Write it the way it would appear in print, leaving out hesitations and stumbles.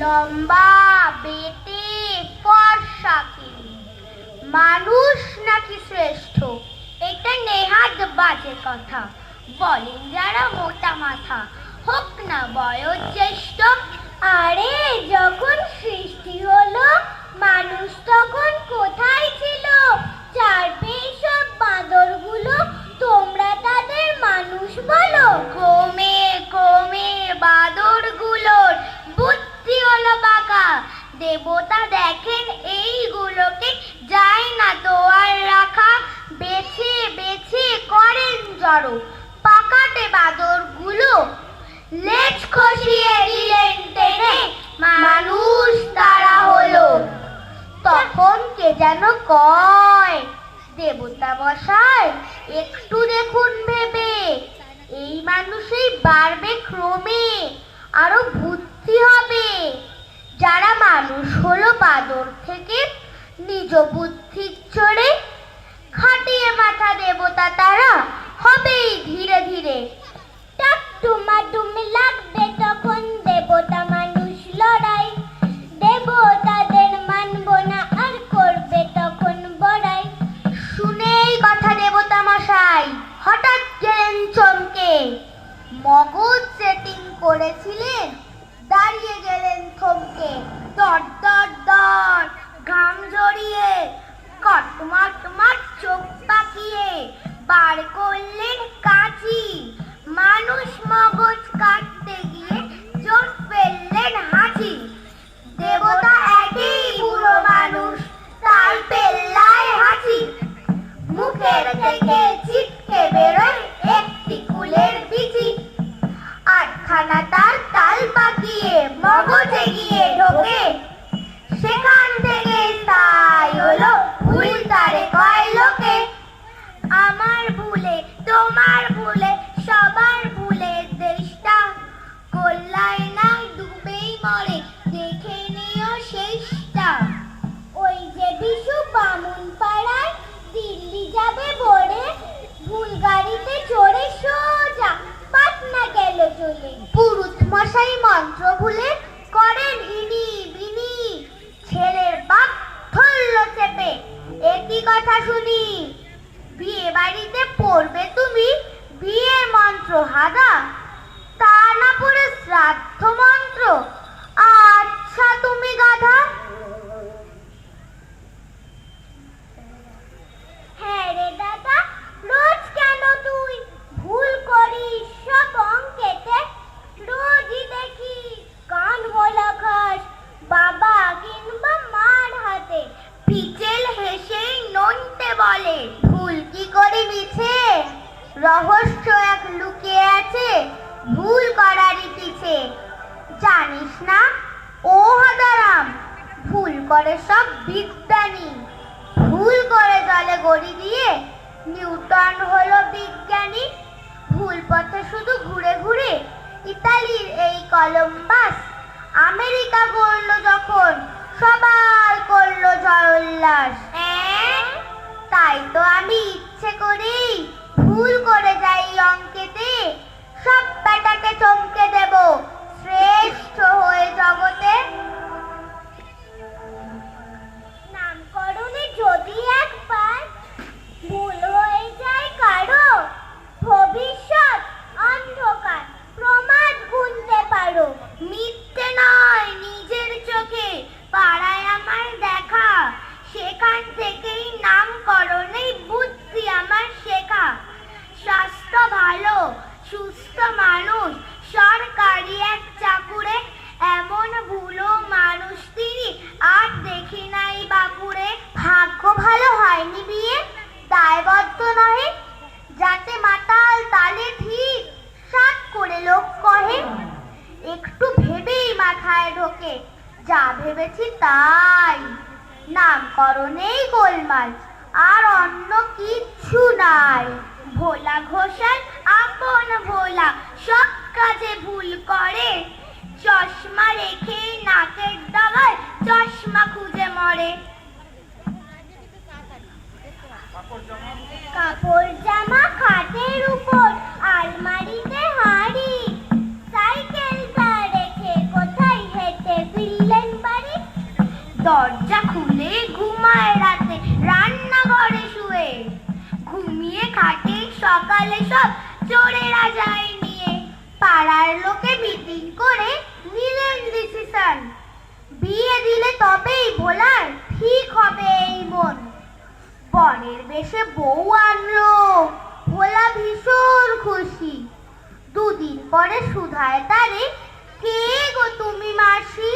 লম্বা বেটে ফর্সাকে মানুষ নাকি শ্রেষ্ঠ, এটা নেহাত বাজে কথা বলেন যারা মোটা মাথা, হোক না বয়স জ্যেষ্ঠ। আরে যখন সৃষ্টি হলো মানুষ তখন কোথায় ছিল? চারপে সব বাঁদরগুলো, তোমরা তাদের মানুষ বলো? কমে কমে বাঁদরগুলোর বুদ্ধি হলো বাঁকা। দেবতা দেখেন এইগুলোকে যায় না তো আর রাখা, বেছে বেছে করেন জড়ো। পাকাটে বাঁদরগুলো লেজ খসিয়ে দিলেন টেনে, মানুষ তারা হলো। তখন কে যেন কয়, দেবতা মশাই একটু দেখুন ভেবে, এই মানুষই বাড়বে ক্রমে, আরো বুদ্ধি হবে। যারা মানুষ হলো বাঁদর থেকে নিজ বুদ্ধির চড়ে, খাটিয়ে মাথা দেবতা তারা হবেই ধীরে ধীরে। টাকটুমাটুমি লাগবে তখন দেবতা মানুষ লড়াই, দেবতাদের মানব না আর করবে তখন বড়াই। শুনেই কথা দেবতা মশাই হঠাৎ গেলেন চমকে, মগজ সেটিং করেছিলেন দাঁড়িয়ে গেলেন থমকে। দর দর দর ঘাম জড়িয়ে কটমটমট চোখ পাকিয়ে বার করলেন কাঁচি, মানুষ মগজ কাটতে গিয়ে চোট ফেললেন হাঁচি। দেবতা একই বুড়ো মানুষ, তাই পেল্লায় হাঁচি। মুখের থেকে ছিটকে বেরোয় একটি কুলের বিচি, আটখানা তার তাল পাকিয়ে মগজে গিয়ে ঢোকে। সেখান থেকে তাই হলো ভুল তারে কয় লোকে। আমার ভুলে তোমার ভুলে সবার ভুলে দেশটা গোল্লায় না ডুবেই মরে, দেখে নিও শেষটা। ওই যে বিশু বামুন পাড়ায় দিল্লি যাবে ভোরে, ভুল গাড়িতে চড়ে সোজা পাটনা গেল চলে। পুরুত মশাই মন্ত্র ভুলে করেন ইনি বিনি, ছেলের বাপ ধরল চেপে একই কথা শুনি। বিয়ে বাড়িতে পড়বে তুমি বিয়ের মন্ত্র হাদা, তা না পড়ে শ্রাদ্ধ মন্ত্র, আচ্ছা তুমি গাধা। হ্যাঁ রে দাদা, রোজ কেন তুই ভুল করিস সব অঙ্কেতে? রোজই দেখি কান ভোলা খাস বাবা কিংবা মার হাতে। পিচেল হেসেই নন্টে বলে, ভুল কি করে মিছে? রহস্য এক লুকিয়ে আছে ভুল করারই পিছে। জানিস না ও হাদারাম, ভুল করে সব বিজ্ঞানী। ভুল করে জলে গড়ি দিয়ে নিউটন হলো বিজ্ঞানী। ভুল পথে শুধু ঘুরে ঘুরে ইতালির এই কলম্বাস আমেরিকা গড়ল যখন সবাই করলো জয় উল্লাস। তাই তো আমি ইচ্ছে করেই ভুল করে যাই অঙ্কেতে, সব ব্যাটাকে চমকে দেব শ্রেষ্ঠ হয়ে জগতে। নামকরণে যদি একবার ভুল হয়ে যায় কারো, ভবিষ্যৎ অন্ধকার প্রমাদ গুনতে পারো। মিথ্যে নয় নিজের চোখে পাড়ায় আমার দেখা, সেখান থেকেই নামকরণেই বুদ্ধি আমার শেখা। স্বাস্থ্য ভালো সুস্থ মানুষ সরকারি এক চাকুরে, এমন ভুলো মানুষ তিনি আর দেখি নাই বাপুরে। ভাগ্য ভালো হয়নি বিয়ে দায়বদ্ধ নহে, যাতে মাতাল তালে ঠিক সাত করে লোক কহে। একটু ভেবেই মাথায় ঢোকে যা ভেবেছি তাই, নামকরণেই গোলমাল আর অন্য কিচ্ছু নাই। ভোলা ঘোষাল আপন ভোলা সব কাজে ভুল করে, চশমা রেখে নাকের ডগায় চশমা খুঁজে মরে। কাপড় জামা খাটের উপর, আলমারিতে হাঁড়ি, সাইকেলটা রেখে কোথায় হেঁটে ফিরি। সব চোরেরা যায় নিয়ে। পাড়ার লোকে মিটিং করে নিলেন ডিসিশন, বিয়ে দিলে তবেই ভোলার ঠিক হবে এই মন। বরের বেশে বউ আনলো, ভোলা ভীষণ খুশি। দুদিন পরে সুধায় তারে, কে গো তুমি মাসি?